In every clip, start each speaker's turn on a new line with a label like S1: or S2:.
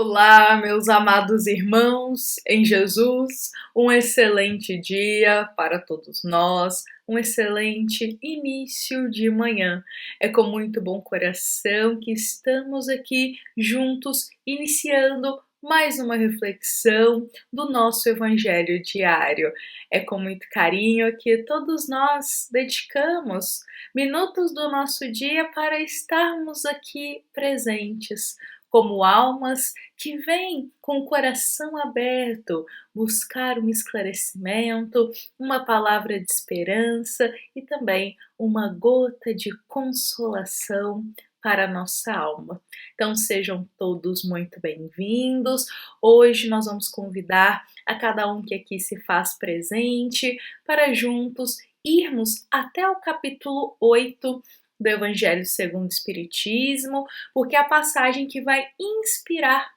S1: Olá, meus amados irmãos em Jesus, um excelente dia para todos nós, um excelente início de manhã. É com muito bom coração que estamos aqui juntos, iniciando mais uma reflexão do nosso Evangelho diário. É com muito carinho que todos nós dedicamos minutos do nosso dia para estarmos aqui presentes, como almas que vêm com o coração aberto buscar um esclarecimento, uma palavra de esperança e também uma gota de consolação para a nossa alma. Então sejam todos muito bem-vindos. Hoje nós vamos convidar a cada um que aqui se faz presente para juntos irmos até o capítulo 8 do Evangelho segundo o Espiritismo, porque a passagem que vai inspirar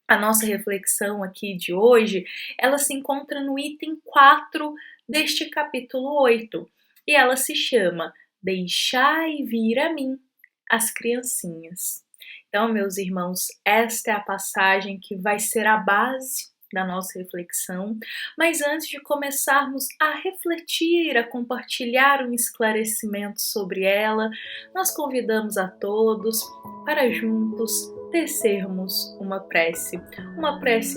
S1: a nossa reflexão aqui de hoje, ela se encontra no item 4 deste capítulo 8, e ela se chama Deixai vir a mim as criancinhas. Então, meus irmãos, esta é a passagem que vai ser a base da nossa reflexão, mas antes de começarmos a refletir, a compartilhar um esclarecimento sobre ela, nós convidamos a todos para juntos tecermos uma prece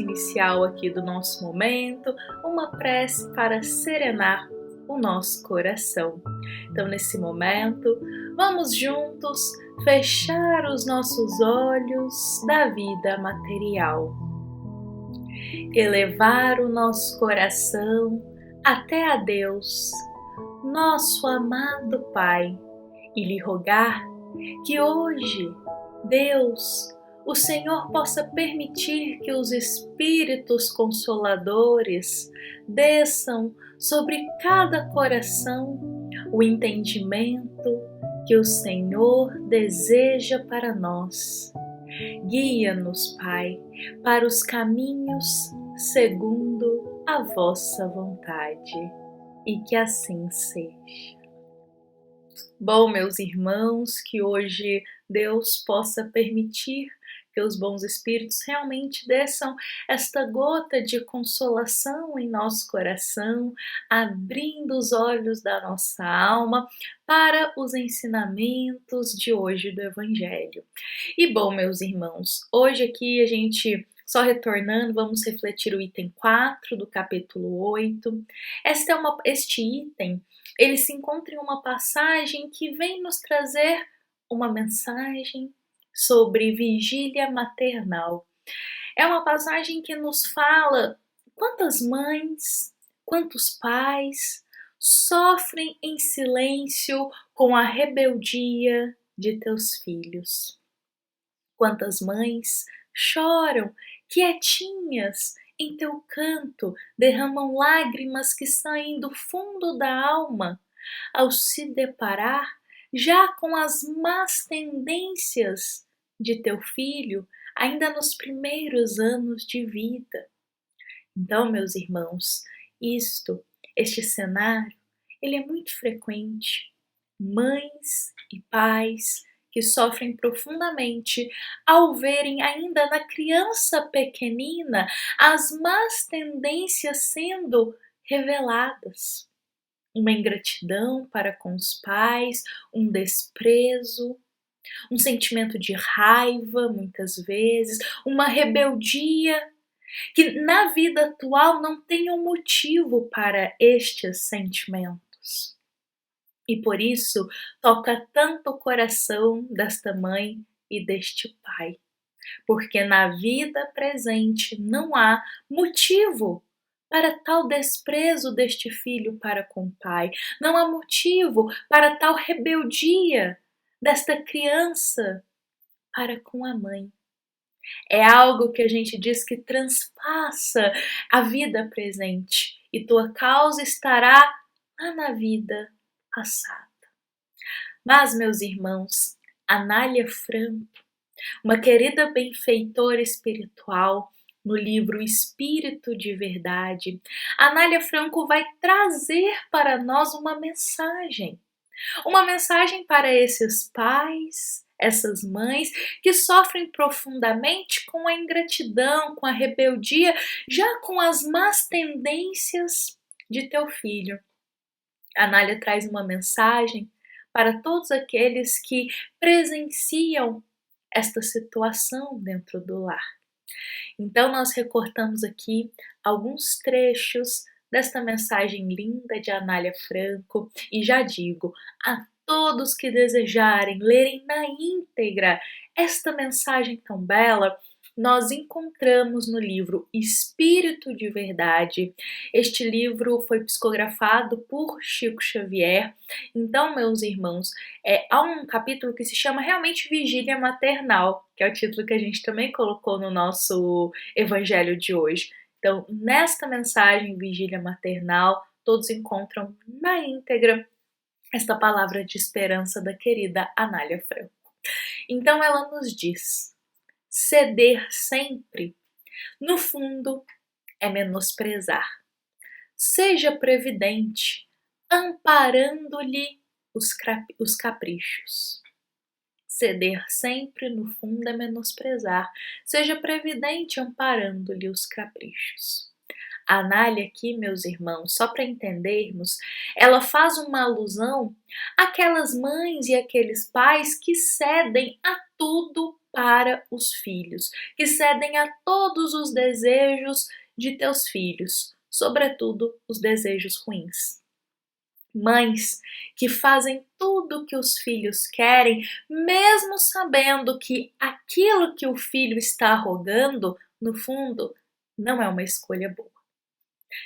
S1: inicial aqui do nosso momento, uma prece para serenar o nosso coração. Então, nesse momento, vamos juntos fechar os nossos olhos da vida material, elevar o nosso coração até a Deus, nosso amado Pai, e lhe rogar que hoje, Deus, o Senhor possa permitir que os Espíritos Consoladores desçam sobre cada coração o entendimento que o Senhor deseja para nós. Guia-nos, Pai, para os caminhos segundo a vossa vontade, e que assim seja. Bom, meus irmãos, que hoje Deus possa permitir que os bons espíritos realmente desçam esta gota de consolação em nosso coração, abrindo os olhos da nossa alma para os ensinamentos de hoje do Evangelho. E bom, meus irmãos, hoje aqui a gente, só retornando, vamos refletir o item 4 do capítulo 8. Este item, ele se encontra em uma passagem que vem nos trazer uma mensagem sobre vigília maternal. É uma passagem que nos fala quantas mães, quantos pais sofrem em silêncio com a rebeldia de teus filhos. Quantas mães choram quietinhas em teu canto, derramam lágrimas que saem do fundo da alma ao se deparar já com as más tendências de teu filho ainda nos primeiros anos de vida. Então, meus irmãos, este cenário, ele é muito frequente. Mães e pais que sofrem profundamente ao verem ainda na criança pequenina as más tendências sendo reveladas. Uma ingratidão para com os pais, um desprezo, um sentimento de raiva, muitas vezes, uma rebeldia, que na vida atual não tem um motivo para estes sentimentos. E por isso toca tanto o coração desta mãe e deste pai, porque na vida presente não há motivo para tal desprezo deste filho para com o pai, não há motivo para tal rebeldia desta criança para com a mãe. É algo que a gente diz que transpassa a vida presente, e tua causa estará lá na vida passada. Mas, meus irmãos, Anália Franco, uma querida benfeitora espiritual, no livro Espírito de Verdade, Anália Franco vai trazer para nós uma mensagem Uma mensagem para esses pais, essas mães que sofrem profundamente com a ingratidão, com a rebeldia, já com as más tendências de teu filho. A Anália traz uma mensagem para todos aqueles que presenciam esta situação dentro do lar. Então, nós recortamos aqui alguns trechos desta mensagem linda de Anália Franco e já digo a todos que desejarem lerem na íntegra esta mensagem tão bela, nós encontramos no livro Espírito de Verdade. Este livro foi psicografado por Chico Xavier. Então, meus irmãos, há um capítulo que se chama realmente Vigília Maternal, que é o título que a gente também colocou no nosso evangelho de hoje. Então, nesta mensagem, Vigília Maternal, todos encontram na íntegra esta palavra de esperança da querida Anália Franco. Então, ela nos diz: ceder sempre, no fundo, é menosprezar. Seja previdente, amparando-lhe os caprichos. Ceder sempre, no fundo, é menosprezar. Seja previdente, amparando-lhe os caprichos. A Anália aqui, meus irmãos, só para entendermos, ela faz uma alusão àquelas mães e aqueles pais que cedem a tudo para os filhos, que cedem a todos os desejos de teus filhos, sobretudo os desejos ruins. Mães que fazem tudo o que os filhos querem, mesmo sabendo que aquilo que o filho está rogando, no fundo, não é uma escolha boa.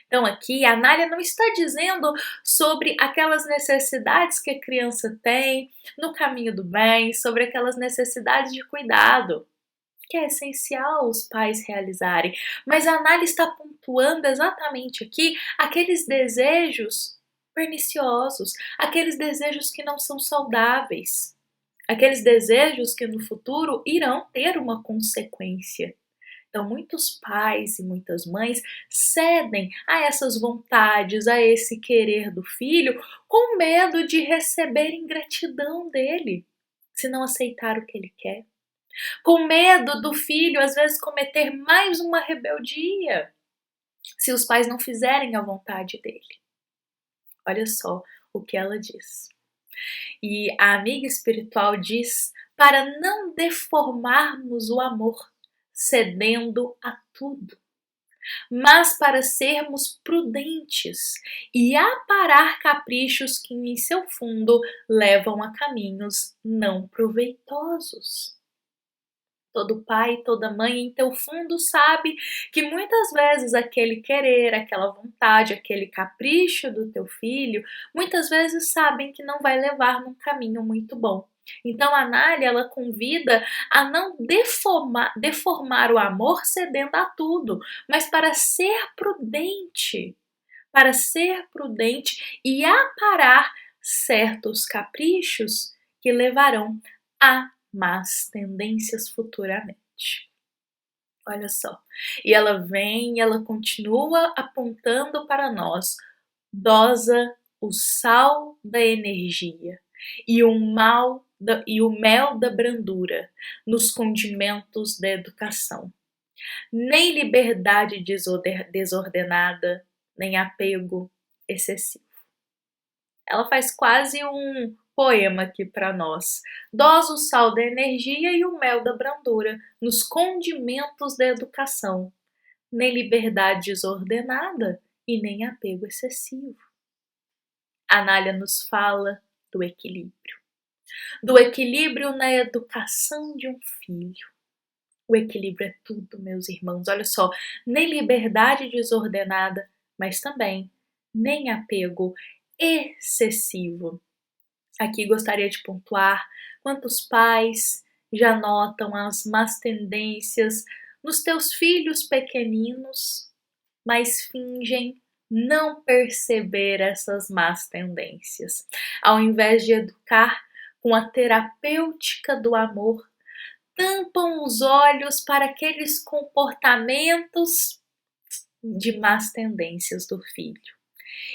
S1: Então aqui a Anália não está dizendo sobre aquelas necessidades que a criança tem no caminho do bem, sobre aquelas necessidades de cuidado, que é essencial os pais realizarem. Mas a Anália está pontuando exatamente aqui aqueles desejos perniciosos, aqueles desejos que não são saudáveis, aqueles desejos que no futuro irão ter uma consequência. Então, muitos pais e muitas mães cedem a essas vontades, a esse querer do filho, com medo de receber ingratidão dele, se não aceitar o que ele quer. Com medo do filho, às vezes, cometer mais uma rebeldia, se os pais não fizerem a vontade dele. Olha só o que ela diz. E a amiga espiritual diz para não deformarmos o amor, cedendo a tudo, mas para sermos prudentes e aparar caprichos que em seu fundo levam a caminhos não proveitosos. Todo pai, toda mãe em teu fundo sabe que muitas vezes aquele querer, aquela vontade, aquele capricho do teu filho, muitas vezes sabem que não vai levar num caminho muito bom. Então a Anália, ela convida a não deformar o amor cedendo a tudo, mas para ser prudente e aparar certos caprichos que levarão a más tendências futuramente. Olha só. E ela vem, ela continua apontando para nós: dosa o sal da energia e o mel da brandura nos condimentos da educação. Nem liberdade desordenada, nem apego excessivo. Ela faz quase um poema aqui para nós. Dosa o sal da energia e o mel da brandura nos condimentos da educação. Nem liberdade desordenada e nem apego excessivo. A Anália nos fala do equilíbrio na educação de um filho. O equilíbrio é tudo, meus irmãos. Olha só, nem liberdade desordenada, mas também nem apego excessivo. Aqui gostaria de pontuar quantos pais já notam as más tendências nos teus filhos pequeninos, mas fingem não perceber essas más tendências. Ao invés de educar com a terapêutica do amor, tampam os olhos para aqueles comportamentos de más tendências do filho.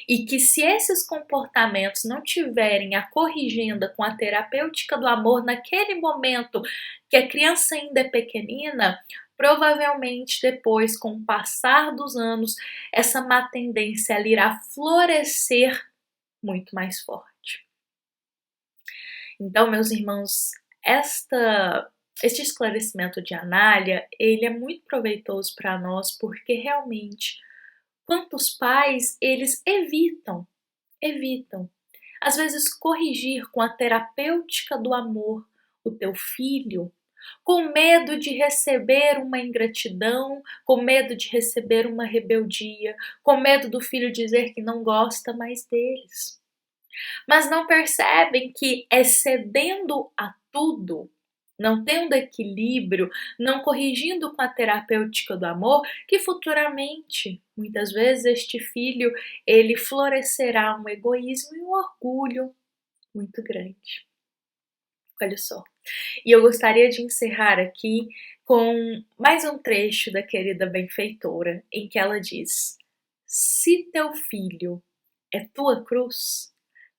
S1: E que se esses comportamentos não tiverem a corrigenda com a terapêutica do amor naquele momento que a criança ainda é pequenina, provavelmente depois, com o passar dos anos, essa má tendência ela irá florescer muito mais forte. Então, meus irmãos, este esclarecimento de Anália, ele é muito proveitoso para nós, porque realmente quantos pais eles evitam, às vezes corrigir com a terapêutica do amor o teu filho, com medo de receber uma ingratidão, com medo de receber uma rebeldia, com medo do filho dizer que não gosta mais deles. Mas não percebem que é cedendo a tudo, não tendo equilíbrio, não corrigindo com a terapêutica do amor, que futuramente, muitas vezes, este filho, ele florescerá um egoísmo e um orgulho muito grande. Olha só. E eu gostaria de encerrar aqui com mais um trecho da querida benfeitora, em que ela diz: se teu filho é tua cruz,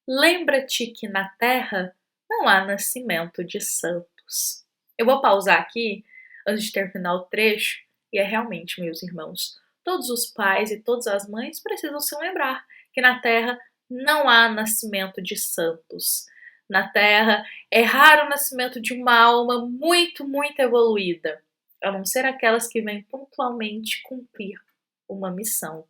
S1: lembra-te que na terra não há nascimento de santos. Eu vou pausar aqui antes de terminar o trecho, e é realmente, meus irmãos, todos os pais e todas as mães precisam se lembrar que na terra não há nascimento de santos. Na terra é raro o nascimento de uma alma muito, muito evoluída, a não ser aquelas que vêm pontualmente cumprir uma missão.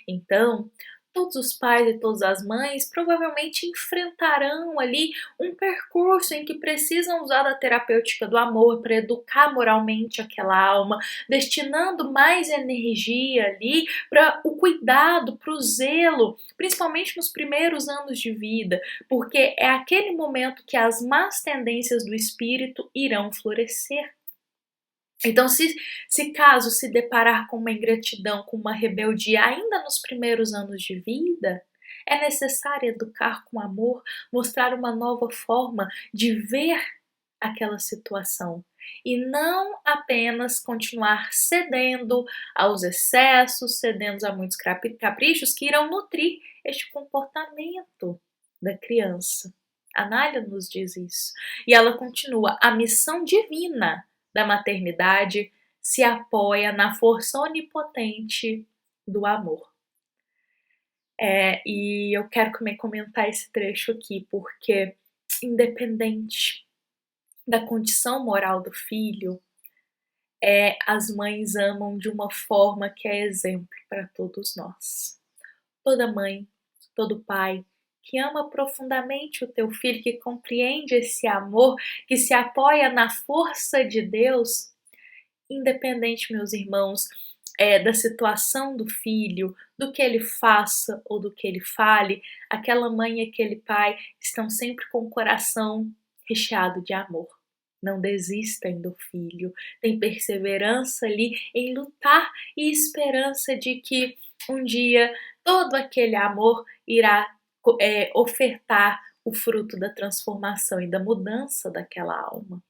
S1: Então, todos os pais e todas as mães provavelmente enfrentarão ali um percurso em que precisam usar da terapêutica do amor para educar moralmente aquela alma, destinando mais energia ali para o cuidado, para o zelo, principalmente nos primeiros anos de vida, porque é aquele momento que as más tendências do espírito irão florescer. Então, se caso se deparar com uma ingratidão, com uma rebeldia ainda nos primeiros anos de vida, é necessário educar com amor, mostrar uma nova forma de ver aquela situação e não apenas continuar cedendo aos excessos, cedendo a muitos caprichos que irão nutrir este comportamento da criança. Anália nos diz isso. E ela continua: a missão divina da maternidade se apoia na força onipotente do amor. E eu quero também comentar esse trecho aqui, porque independente da condição moral do filho, as mães amam de uma forma que é exemplo para todos nós. Toda mãe, todo pai que ama profundamente o teu filho, que compreende esse amor, que se apoia na força de Deus, independente, meus irmãos, da situação do filho, do que ele faça ou do que ele fale, aquela mãe e aquele pai estão sempre com o coração recheado de amor. Não desistem do filho, tem perseverança ali em lutar e esperança de que um dia todo aquele amor irá ofertar o fruto da transformação e da mudança daquela alma.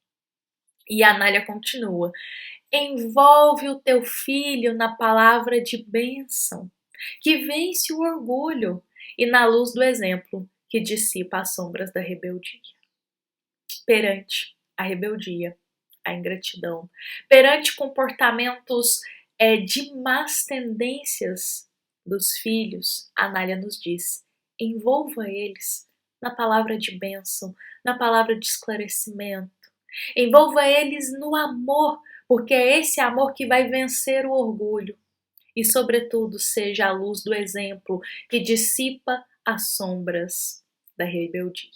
S1: E a Anália continua: envolve o teu filho na palavra de bênção, que vence o orgulho, e na luz do exemplo, que dissipa as sombras da rebeldia. Perante a rebeldia, a ingratidão, perante comportamentos de más tendências dos filhos, a Anália nos diz: envolva eles na palavra de bênção, na palavra de esclarecimento, envolva eles no amor, porque é esse amor que vai vencer o orgulho e, sobretudo, seja a luz do exemplo que dissipa as sombras da rebeldia.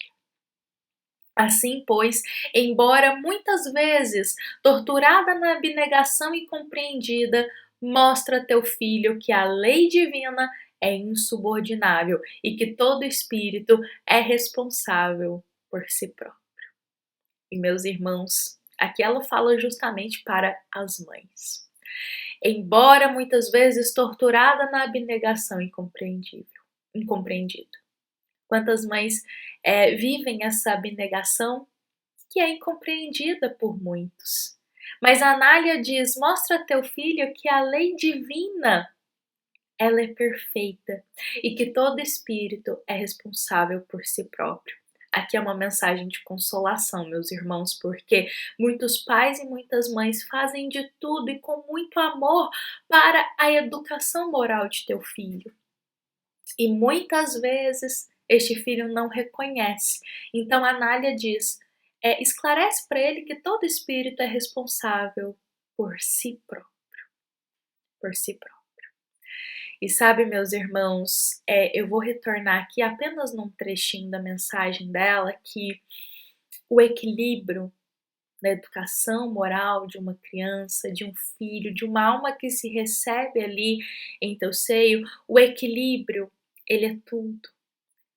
S1: Assim, pois, embora muitas vezes torturada na abnegação e compreendida, mostra a teu filho que a lei divina é insubordinável e que todo espírito é responsável por si próprio. E, meus irmãos, aqui ela fala justamente para as mães. Embora muitas vezes torturada na abnegação incompreendida. Quantas mães vivem essa abnegação que é incompreendida por muitos. Mas a Anália diz: mostra a teu filho que a lei divina ela é perfeita e que todo espírito é responsável por si próprio. Aqui é uma mensagem de consolação, meus irmãos, porque muitos pais e muitas mães fazem de tudo e com muito amor para a educação moral de teu filho. E muitas vezes este filho não reconhece. Então a Nália diz, esclarece para ele que todo espírito é responsável por si próprio, por si próprio. E sabe, meus irmãos, eu vou retornar aqui apenas num trechinho da mensagem dela, que o equilíbrio da educação moral de uma criança, de um filho, de uma alma que se recebe ali em teu seio, o equilíbrio, ele é tudo.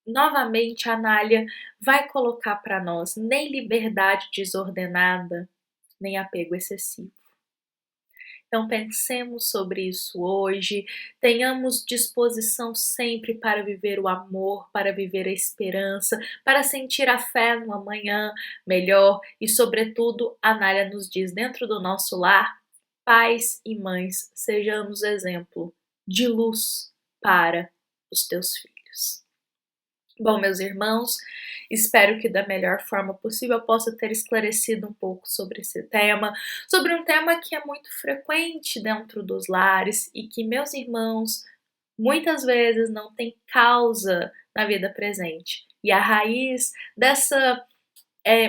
S1: Novamente, a Nália vai colocar para nós nem liberdade desordenada, nem apego excessivo. Então pensemos sobre isso hoje, tenhamos disposição sempre para viver o amor, para viver a esperança, para sentir a fé no amanhã melhor e, sobretudo, a Nália nos diz, dentro do nosso lar, pais e mães, sejamos exemplo de luz para os teus filhos. Bom, meus irmãos, espero que da melhor forma possível eu possa ter esclarecido um pouco sobre esse tema, sobre um tema que é muito frequente dentro dos lares e que meus irmãos muitas vezes não tem causa na vida presente. E a raiz dessa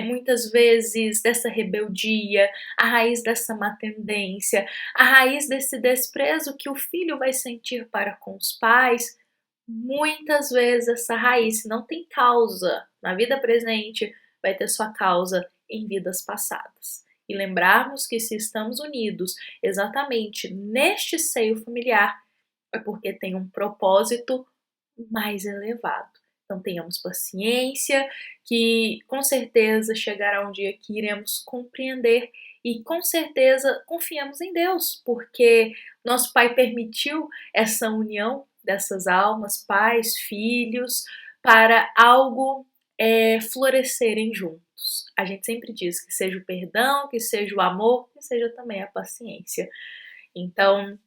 S1: muitas vezes dessa rebeldia, a raiz dessa má tendência, a raiz desse desprezo que o filho vai sentir para com os pais. Muitas vezes essa raiz, se não tem causa na vida presente, vai ter sua causa em vidas passadas. E lembrarmos que se estamos unidos exatamente neste seio familiar, é porque tem um propósito mais elevado. Então tenhamos paciência, que com certeza chegará um dia que iremos compreender e com certeza confiamos em Deus, porque nosso Pai permitiu essa união dessas almas, pais, filhos, para algo florescerem juntos. A gente sempre diz que seja o perdão, que seja o amor, que seja também a paciência. Então,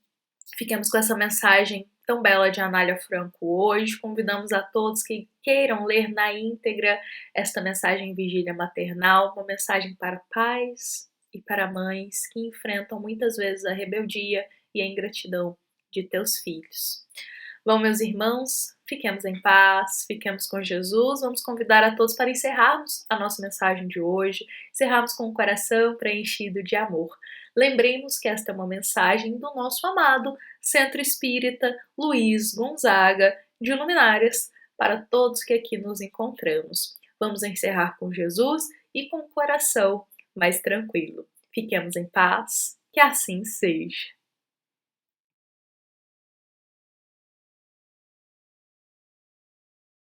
S1: fiquemos com essa mensagem tão bela de Anália Franco hoje. Convidamos a todos que queiram ler na íntegra esta mensagem em Vigília Maternal, uma mensagem para pais e para mães que enfrentam muitas vezes a rebeldia e a ingratidão de teus filhos. Bom, meus irmãos, fiquemos em paz, fiquemos com Jesus. Vamos convidar a todos para encerrarmos a nossa mensagem de hoje, encerrarmos com o coração preenchido de amor. Lembremos que esta é uma mensagem do nosso amado Centro Espírita Luiz Gonzaga de Luminárias para todos que aqui nos encontramos. Vamos encerrar com Jesus e com o coração mais tranquilo. Fiquemos em paz, que assim seja.